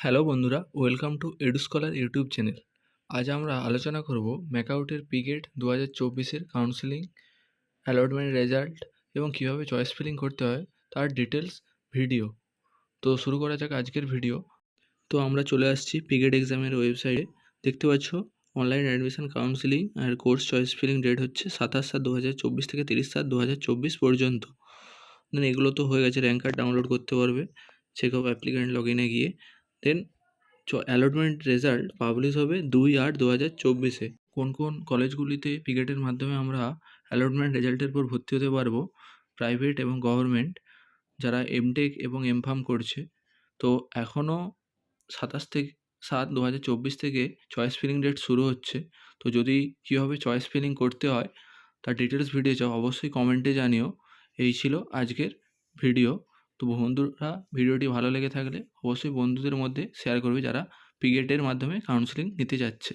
Hello বন্ধুরা, welcome to এডুস্কলার YouTube channel. আজ আমরা আলোচনা করব ম্যাকআউটের পিগেট 2024-এর কাউন্সেলিং, অ্যালটমেন্ট রেজাল্ট এবং কীভাবে চয়েস ফিলিং করতে হয় তার ডিটেলস ভিডিও। তো শুরু করা যাক আজকের ভিডিও। তো আমরা চলে আসছি পিগেট এক্সামের ওয়েবসাইটে। দেখতে পাচ্ছ অনলাইন অ্যাডমিশন কাউন্সেলিং আর কোর্স চয়েস ফিলিং ডেট হচ্ছে 27/7/2024 থেকে 30/7/2024 পর্যন্ত। দেন এগুলো তো হয়ে গেছে, র্যাঙ্ক কার্ড ডাউনলোড করতে পারবে চেক অফ অ্যাপ্লিক্যান্ট লগ ইনে গিয়ে। দেন অ্যালটমেন্ট রেজাল্ট পাবলিশ হবে 2/8/2024-এ। কোন কোন কলেজগুলিতে পিগেটের মাধ্যমে আমরা অ্যালটমেন্ট রেজাল্টের পর ভর্তি হতে পারবো, প্রাইভেট এবং গভর্নমেন্ট, যারা এমটেক এবং এমফার্ম করছে। তো এখনও 27/7/2024 থেকে চয়েস ফিলিং ডেট শুরু হচ্ছে। তো যদি কীভাবে চয়েস ফিলিং করতে হয় তার ডিটেলস ভিডিও চাও অবশ্যই কমেন্টে জানিও। এই ছিল আজকের ভিডিও। তো বন্ধুরা, ভিডিওটি ভালো লেগে থাকলে অবশ্যই বন্ধুদের মধ্যে শেয়ার করবে যারা পিগেটের মাধ্যমে কাউন্সেলিং নিতে যাচ্ছে।